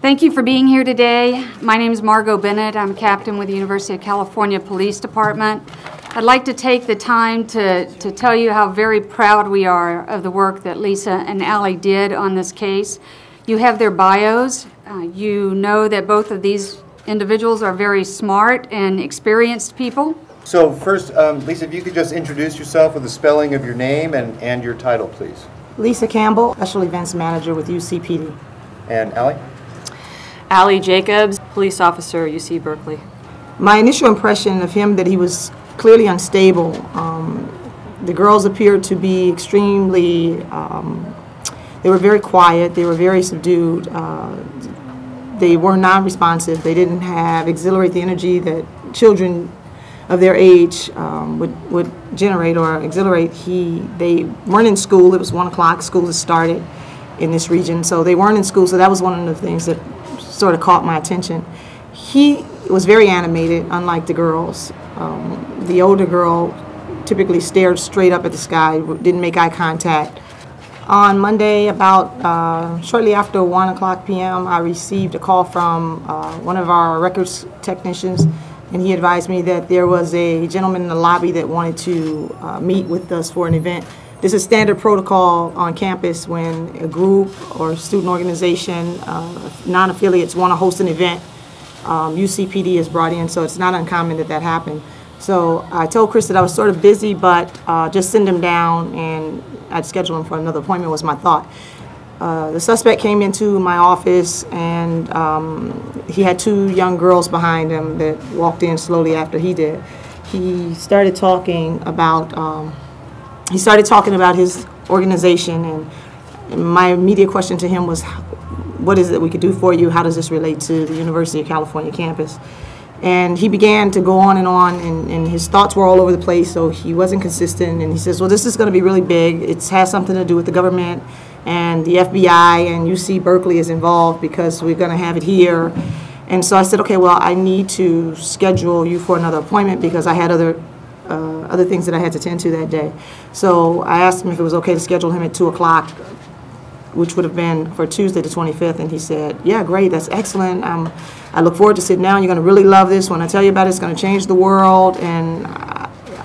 Thank you for being here today. My name is Margot Bennett. I'm a captain with the University of California Police Department. I'd like to take the time to tell you how very proud we are of the work that Lisa and Allie did on this case. You have their bios. You know that both of these individuals are very smart and experienced people. So first, Lisa, if you could just introduce yourself with the spelling of your name and your title, please. Lisa Campbell, Special Events Manager with UCPD. And Allie? Allie Jacobs, Police Officer, UC Berkeley. My initial impression of him that he was clearly unstable. The girls appeared to be extremely, they were very quiet, they were very subdued, they were non-responsive, they didn't have exhilarate the energy that children of their age would generate or exhilarate. They weren't in school. It was 1 o'clock. School has started in this region, so they weren't in school. So that was one of the things that sort of caught my attention. He was very animated, unlike the girls. The older girl typically stared straight up at the sky, didn't make eye contact. On Monday, about shortly after 1 o'clock p.m., I received a call from one of our records technicians, and he advised me that there was a gentleman in the lobby that wanted to meet with us for an event. This is standard protocol on campus when a group or student organization, non-affiliates, want to host an event. UCPD is brought in, so it's not uncommon that that happened. So I told Chris that I was sort of busy, but just send him down and I'd schedule him for another appointment was my thought. The suspect came into my office, and he had 2 young girls behind him that walked in slowly after he did. He started talking about his organization, and my immediate question to him was, what is it we could do for you? How does this relate to the University of California campus? And he began to go on, and his thoughts were all over the place, so he wasn't consistent. And he says, well, this is going to be really big. It has something to do with the government, and the FBI and UC Berkeley is involved because we're going to have it here. And so I said, okay, well, I need to schedule you for another appointment because I had other things that I had to attend to that day. So I asked him if it was okay to schedule him at 2 o'clock, which would have been for Tuesday the 25th, and he said, yeah, great, that's excellent. I look forward to sitting down. You're going to really love this. When I tell you about it, it's going to change the world, and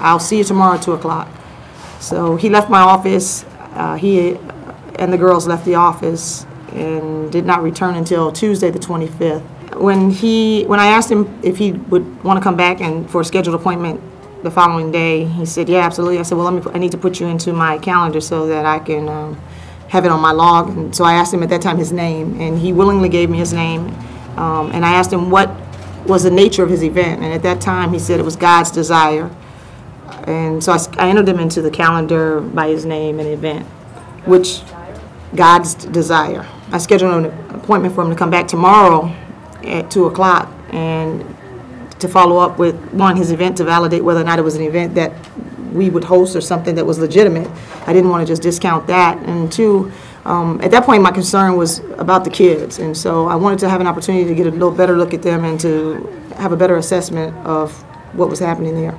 I'll see you tomorrow at 2 o'clock. So he left my office. He and the girls left the office and did not return until Tuesday the 25th. When I asked him if he would want to come back and for a scheduled appointment the following day, he said, yeah, absolutely. I said, well, I need to put you into my calendar so that I can have it on my log. And so I asked him at that time his name, and he willingly gave me his name. And I asked him what was the nature of his event, and at that time he said it was God's desire. And so I entered him into the calendar by his name and event, which God's desire. I scheduled an appointment for him to come back tomorrow at 2 o'clock and to follow up with, 1, his event, to validate whether or not it was an event that we would host or something that was legitimate. I didn't want to just discount that. And 2, at that point my concern was about the kids, and so I wanted to have an opportunity to get a little better look at them and to have a better assessment of what was happening there.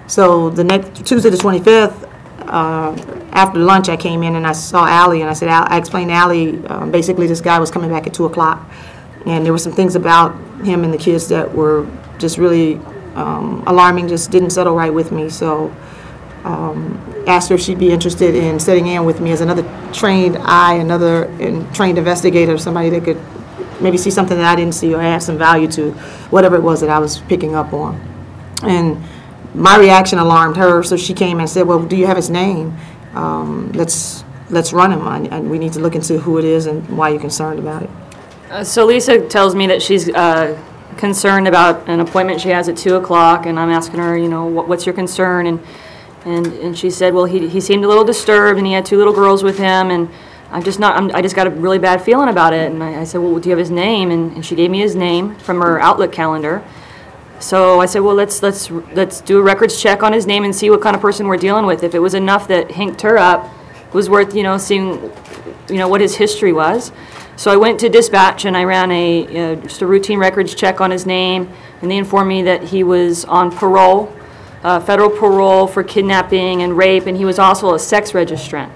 So the next Tuesday the 25th, after lunch I came in and I saw Allie, and I said, I explained to Allie, basically this guy was coming back at 2 o'clock, and there were some things about him and the kids that were just really alarming, just didn't settle right with me. So asked her if she'd be interested in sitting in with me as another trained eye, another trained investigator, somebody that could maybe see something that I didn't see or add some value to whatever it was that I was picking up on. And my reaction alarmed her, so she came and said, well, do you have his name? Let's run him. And we need to look into who it is and why you're concerned about it. So Lisa tells me that she's concerned about an appointment she has at 2 o'clock, and I'm asking her, you know, what's your concern? And she said, well, he seemed a little disturbed, and he had 2 little girls with him, and I just got a really bad feeling about it. And I said, well, do you have his name? And she gave me his name from her Outlook calendar. So I said, well, let's do a records check on his name and see what kind of person we're dealing with. If it was enough that hinked her up, it was worth, seeing, what his history was. So I went to dispatch and I ran just a routine records check on his name, and they informed me that he was on parole, federal parole for kidnapping and rape, and he was also a sex registrant.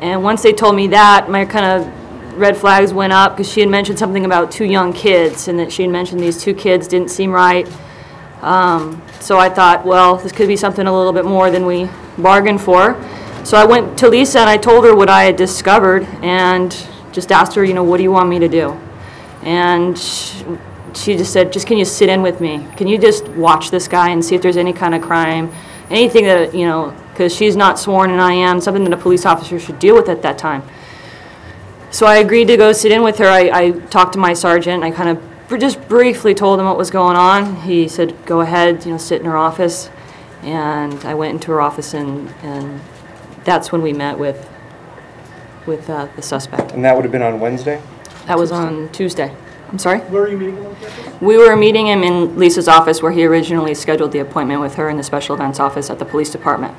And once they told me that, my kind of red flags went up because she had mentioned something about 2 young kids, and that she had mentioned these 2 kids didn't seem right. So I thought, well, this could be something a little bit more than we bargained for. So I went to Lisa and I told her what I had discovered and just asked her, what do you want me to do? And she just said, can you sit in with me? Can you just watch this guy and see if there's any kind of crime, anything that, because she's not sworn and I am, something that a police officer should deal with at that time. So I agreed to go sit in with her. I talked to my sergeant. I kind of just briefly told him what was going on. He said, go ahead, sit in her office. And I went into her office, and that's when we met with the suspect. And that would have been on Wednesday? That was on Tuesday. I'm sorry? Where were you meeting him on campus? We were meeting him in Lisa's office, where he originally scheduled the appointment with her in the special events office at the police department.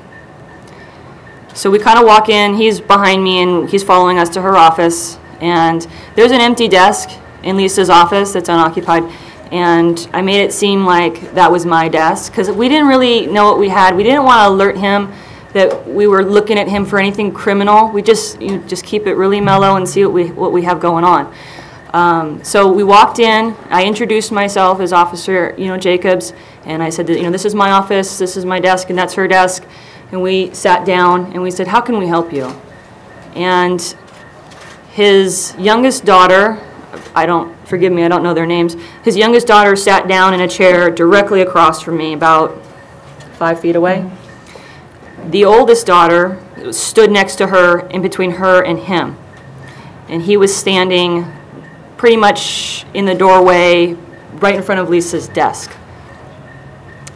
So we kind of walk in, he's behind me, and he's following us to her office. And there's an empty desk in Lisa's office that's unoccupied. And I made it seem like that was my desk, because we didn't really know what we had. We didn't want to alert him that we were looking at him for anything criminal. We just keep it really mellow and see what we have going on. So we walked in. I introduced myself as Officer Jacobs, and I said that, this is my office, this is my desk, and that's her desk. And we sat down and we said, how can we help you? And his youngest daughter, forgive me, I don't know their names. His youngest daughter sat down in a chair directly across from me, about 5 feet away. The oldest daughter stood next to her, in between her and him. And he was standing pretty much in the doorway, right in front of Lisa's desk.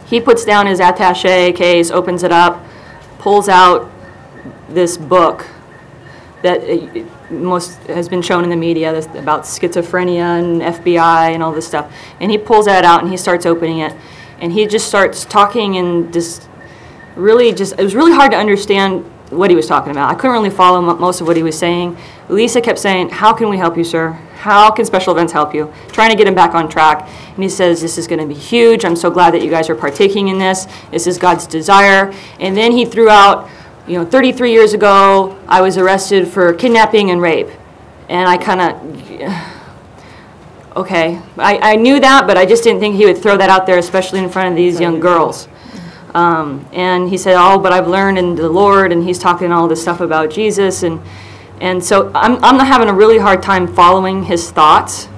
He puts down his attaché case, opens it up, pulls out this book that most has been shown in the media about schizophrenia and FBI and all this stuff. And he pulls that out and he starts opening it. And he just starts talking, and it was really hard to understand what he was talking about. I couldn't really follow most of what he was saying. Lisa kept saying, how can we help you, sir? How can special events help you? Trying to get him back on track. And he says, this is going to be huge. I'm so glad that you guys are partaking in this. This is God's desire. And then he threw out, 33 years ago, I was arrested for kidnapping and rape. And I kind of, okay. I knew that, but I just didn't think he would throw that out there, especially in front of these young girls. And he said, oh, but I've learned in the Lord, and he's talking all this stuff about Jesus. And so I'm not having a really hard time following his thoughts.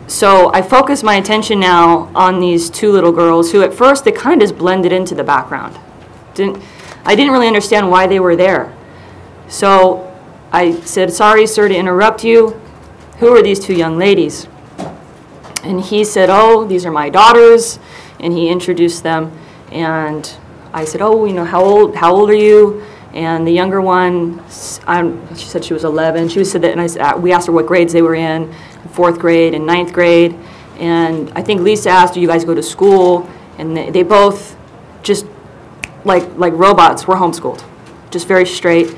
So I focus my attention now on these 2 little girls who at first they kind of just blended into the background. I didn't really understand why they were there. So I said, sorry, sir, to interrupt you. Who are these 2 young ladies? And he said, oh, these are my daughters. And he introduced them. And I said, oh, how old are you? And the younger one, she said she was 11. She said that, and we asked her what grades they were in, 4th grade and 9th grade. And I think Lisa asked, do you guys go to school? And they both just, like robots, were homeschooled, just very straight.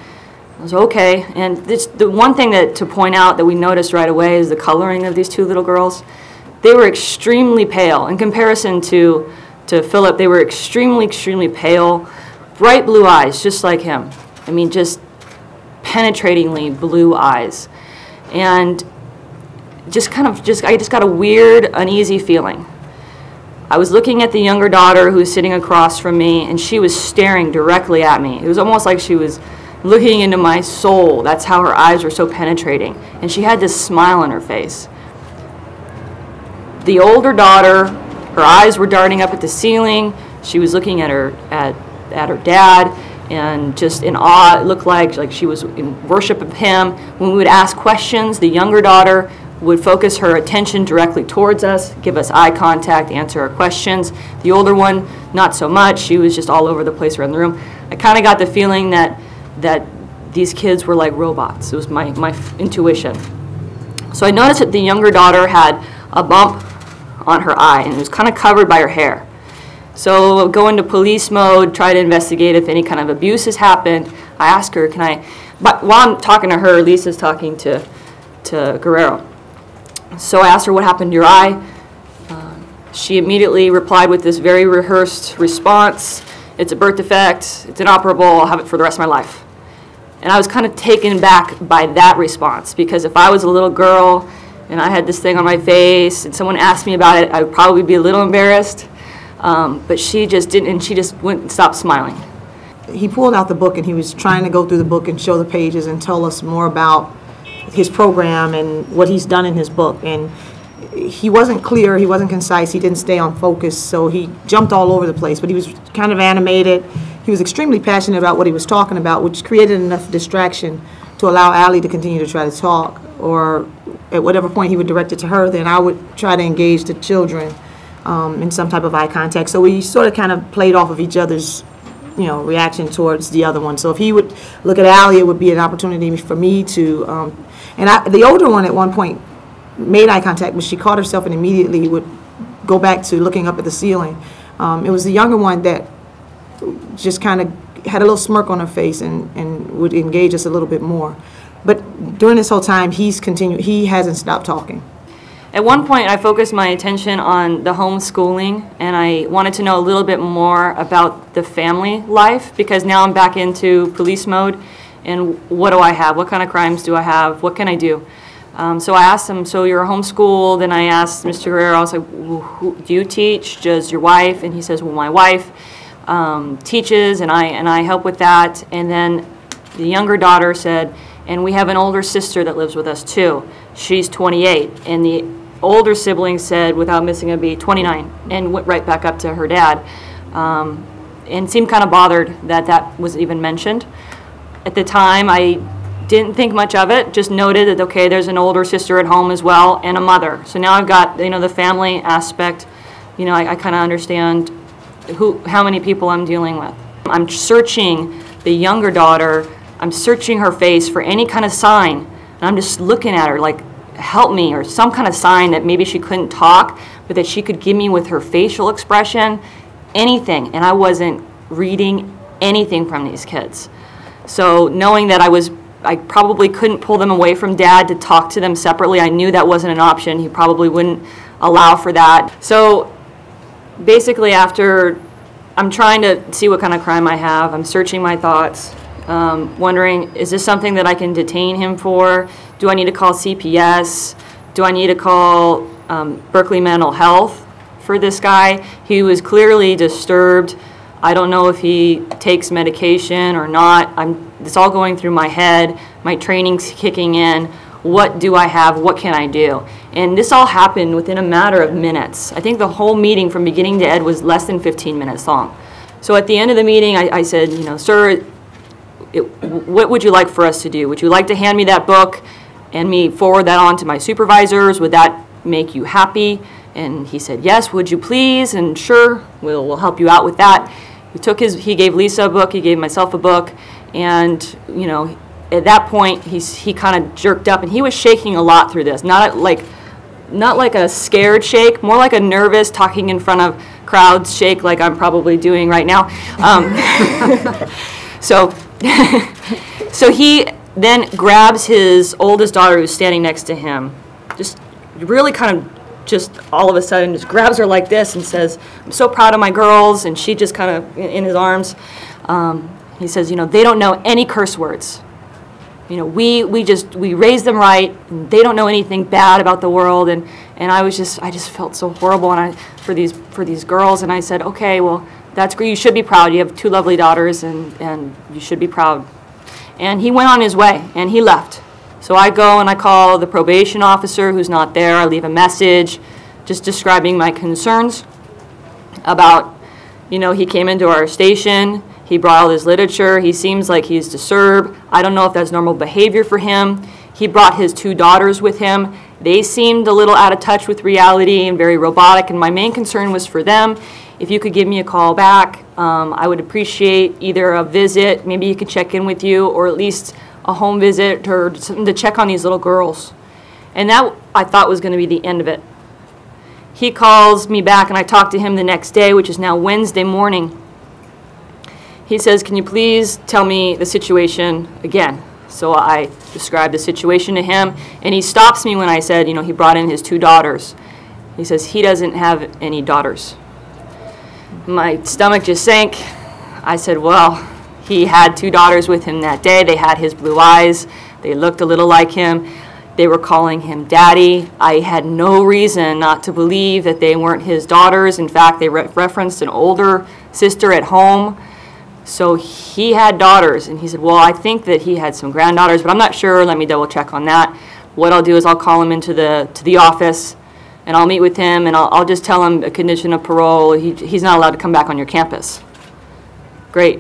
I was okay. And the one thing to point out that we noticed right away is the coloring of these 2 little girls. They were extremely pale. In comparison to Philip, they were extremely, extremely pale, bright blue eyes, just like him. I mean, just penetratingly blue eyes. And I just got a weird, uneasy feeling. I was looking at the younger daughter who was sitting across from me, and she was staring directly at me. It was almost like she was looking into my soul. That's how her eyes were so penetrating. And she had this smile on her face. The older daughter, her eyes were darting up at the ceiling. She was looking at her dad, and just in awe. It looked like she was in worship of him. When we would ask questions, the younger daughter would focus her attention directly towards us, give us eye contact, answer our questions. The older one, not so much. She was just all over the place around the room. I kind of got the feeling that these kids were like robots. It was my intuition. So I noticed that the younger daughter had a bump on her eye, and it was kind of covered by her hair. So go into police mode, try to investigate if any kind of abuse has happened. I asked her, but while I'm talking to her, Lisa's talking to Garrido. So I asked her what happened to your eye. She immediately replied with this very rehearsed response. It's a birth defect, it's inoperable, I'll have it for the rest of my life. And I was kind of taken back by that response, because if I was a little girl and I had this thing on my face and someone asked me about it, I would probably be a little embarrassed. But she just didn't, and she just wouldn't stop smiling. He pulled out the book and he was trying to go through the book and show the pages and tell us more about his program and what he's done in his book. And he wasn't clear, he wasn't concise, he didn't stay on focus, so he jumped all over the place. But he was kind of animated. He was extremely passionate about what he was talking about, which created enough distraction to allow Allie to continue to try to talk, or at whatever point he would direct it to her, then I would try to engage the children in some type of eye contact. So we sort of kind of played off of each other's reaction towards the other one. So if he would look at Allie, it would be an opportunity for me to, the older one at one point made eye contact, but she caught herself and immediately would go back to looking up at the ceiling. It was the younger one that just kind of had a little smirk on her face and would engage us a little bit more. But during this whole time, he hasn't stopped talking. At one point, I focused my attention on the homeschooling, and I wanted to know a little bit more about the family life, because now I'm back into police mode, and what do I have? What kind of crimes do I have? What can I do? So I asked him, so you're homeschooled, and I asked Mr. Garrido, I was like, who, do you teach? Does your wife? And he says, well, my wife teaches, and I help with that. And then the younger daughter said, and we have an older sister that lives with us too. She's 28, and the older sibling said, without missing a beat, 29, and went right back up to her dad, and seemed kind of bothered that that was even mentioned. At the time, I didn't think much of it, just noted that, okay, there's an older sister at home as well, and a mother. So now I've got, the family aspect, I kind of understand how many people I'm dealing with. I'm searching the younger daughter, I'm searching her face for any kind of sign, and I'm just looking at her like, help me, or some kind of sign that maybe she couldn't talk, but that she could give me with her facial expression, anything. And I wasn't reading anything from these kids. So knowing that I probably couldn't pull them away from Dad to talk to them separately, I knew that wasn't an option. He probably wouldn't allow for that. So basically, after I'm trying to see what kind of crime I have, I'm searching my thoughts, wondering, is this something that I can detain him for? Do I need to call CPS? Do I need to call Berkeley Mental Health for this guy? He was clearly disturbed. I don't know if he takes medication or not. It's all going through my head. My training's kicking in. What do I have? What can I do? And this all happened within a matter of minutes. I think the whole meeting from beginning to end was less than 15 minutes long. So at the end of the meeting, I said, sir, what would you like for us to do? Would you like to hand me that book and me forward that on to my supervisors? Would that make you happy? And he said, yes, would you please? And sure, we'll help you out with that. He gave Lisa a book, he gave myself a book, and at that point he kind of jerked up, and he was shaking a lot through this. Not like a scared shake, more like a nervous talking in front of crowds shake, like I'm probably doing right now. So he then grabs his oldest daughter, who's standing next to him, just really kind of just all of a sudden just grabs her like this and says, I'm so proud of my girls, and she just kind of in his arms. He says, they don't know any curse words. We raise them right, and they don't know anything bad about the world, and I just felt so horrible for these girls, and I said, okay, well, that's great, you should be proud. You have two lovely daughters, and you should be proud. And he went on his way, and he left. So I go and I call the probation officer, who's not there. I leave a message just describing my concerns about, he came into our station, he brought all his literature, he seems like he's disturbed. I don't know if that's normal behavior for him. He brought his two daughters with him. They seemed a little out of touch with reality and very robotic, and my main concern was for them. If you could give me a call back, I would appreciate either a visit, maybe he could check in with you, or at least a home visit or something to check on these little girls. And that, I thought, was going to be the end of it. He calls me back, and I talk to him the next day, which is now Wednesday morning. He says, can you please tell me the situation again? So I described the situation to him, and he stops me when I said, he brought in his two daughters. He says, he doesn't have any daughters. My stomach just sank. I said, well, He had 2 daughters with him that day. They had his blue eyes. They looked a little like him. They were calling him daddy. I had no reason not to believe that they weren't his daughters. In fact, they referenced an older sister at home. So he had daughters, and he said, well, I think that he had some granddaughters, but I'm not sure. Let me double check on that. What I'll do is I'll call him into the office, and I'll meet with him, and I'll just tell him a condition of parole. He's not allowed to come back on your campus. Great.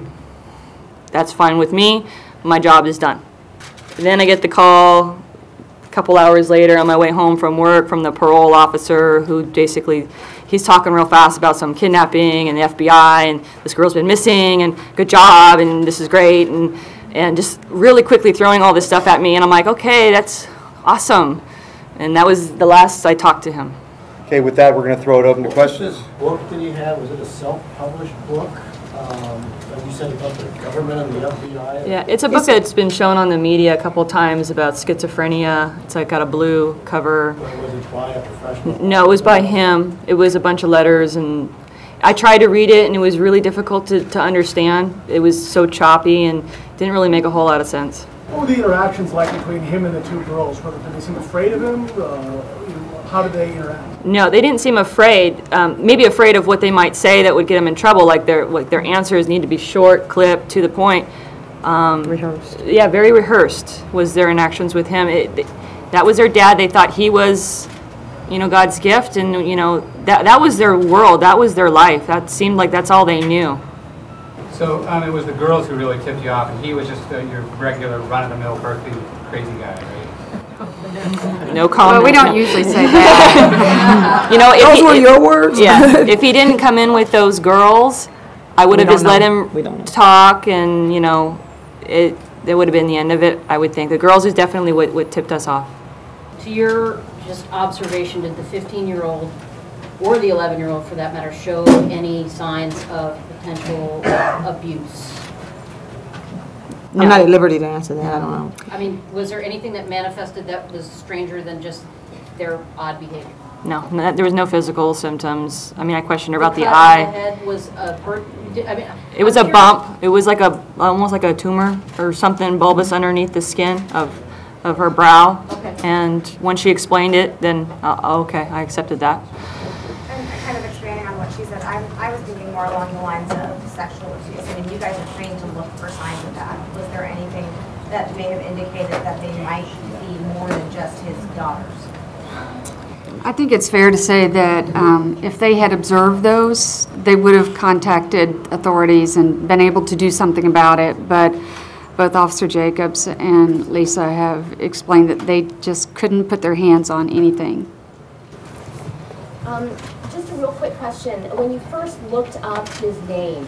That's fine with me. My job is done. Then I get the call a couple hours later on my way home from work from the parole officer, who basically, he's talking real fast about some kidnapping and the FBI, and this girl's been missing, and good job, and this is great, and just really quickly throwing all this stuff at me, and I'm like, okay, that's awesome. And that was the last I talked to him. Okay, with that, we're going to throw it open to questions. This book that you had, was it a self-published book? Like you said about the government and the FBI? Yeah, it's a book that's been shown on the media a couple times about schizophrenia. It's like got a blue cover. Was it by a professional? No, it was by him. It was a bunch of letters, and I tried to read it, and it was really difficult to understand. It was so choppy and didn't really make a whole lot of sense. What were the interactions like between him and the 2 girls? Did they seem afraid of him? How did they interact? No, they didn't seem afraid. Maybe afraid of what they might say that would get them in trouble. Like their answers need to be short, clipped, to the point. Rehearsed. Yeah, very rehearsed was their interactions with him. That was their dad. They thought he was, God's gift, and that was their world. That was their life. That seemed like that's all they knew. So it was the girls who really tipped you off, and he was just your regular run-of-the-mill Berkeley crazy guy, right? No comment. Well, we don't usually say that. Those were your words? Yeah. If he didn't come in with those girls, I would have just let him talk, and that would have been the end of it. I would think the girls is definitely what tipped us off. To your just observation, did the 15-year-old or the 11-year-old, for that matter, show any signs of potential abuse? I'm not at liberty to answer that. I don't know. I mean, was there anything that manifested that was stranger than just their odd behavior? No, there was no physical symptoms. I mean, I questioned her about the cut eye. on the head was It was a bump. It was like almost like a tumor or something bulbous underneath the skin of her brow. Okay. And when she explained it, then okay, I accepted that. And kind of expanding on what she said, I was thinking more along the lines of sexual abuse. I mean, you guys are trained to look for signs of that. Was there anything that may have indicated that they might be more than just his daughters? I think it's fair to say that if they had observed those, they would have contacted authorities and been able to do something about it. But both Officer Jacobs and Lisa have explained that they just couldn't put their hands on anything. Just a real quick question. When you first looked up his name,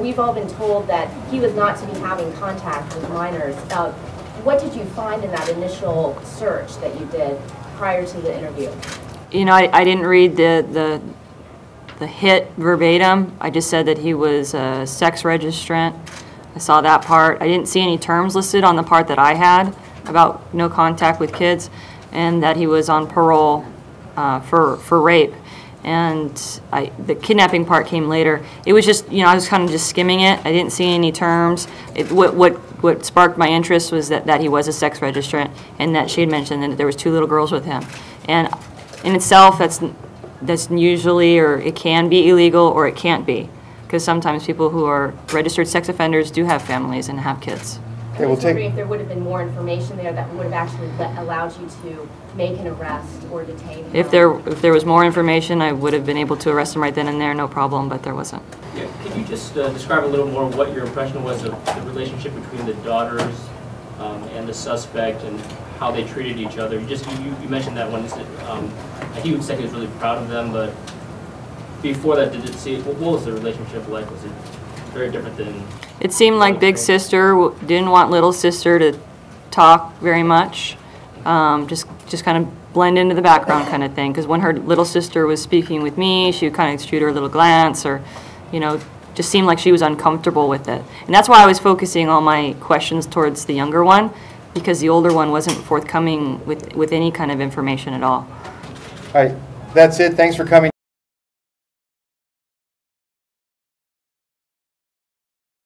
we've all been told that he was not to be having contact with minors. What did you find in that initial search that you did prior to the interview? I didn't read the hit verbatim. I just said that he was a sex registrant. I saw that part. I didn't see any terms listed on the part that I had about no contact with kids, and that he was on parole for rape. And the kidnapping part came later. It was just, I was kind of just skimming it. I didn't see any terms. What sparked my interest was that he was a sex registrant, and that she had mentioned that there was 2 little girls with him. And in itself, that's usually, or it can be illegal, or it can't be, because sometimes people who are registered sex offenders do have families and have kids. I was wondering if there would have been more information there that would have actually allowed you to make an arrest or detain him. If there was more information, I would have been able to arrest him right then and there, no problem, but there wasn't. Yeah, could you just describe a little more what your impression was of the relationship between the daughters and the suspect, and how they treated each other? You mentioned that one. He said he was really proud of them, but before that, what was the relationship like? Was it very different than? It seemed like big sister didn't want little sister to talk very much. Just kind of blend into the background kind of thing. Because when her little sister was speaking with me, she would kind of shoot her a little glance, or, just seemed like she was uncomfortable with it. And that's why I was focusing all my questions towards the younger one, because the older one wasn't forthcoming with any kind of information at all. All right, that's it. Thanks for coming.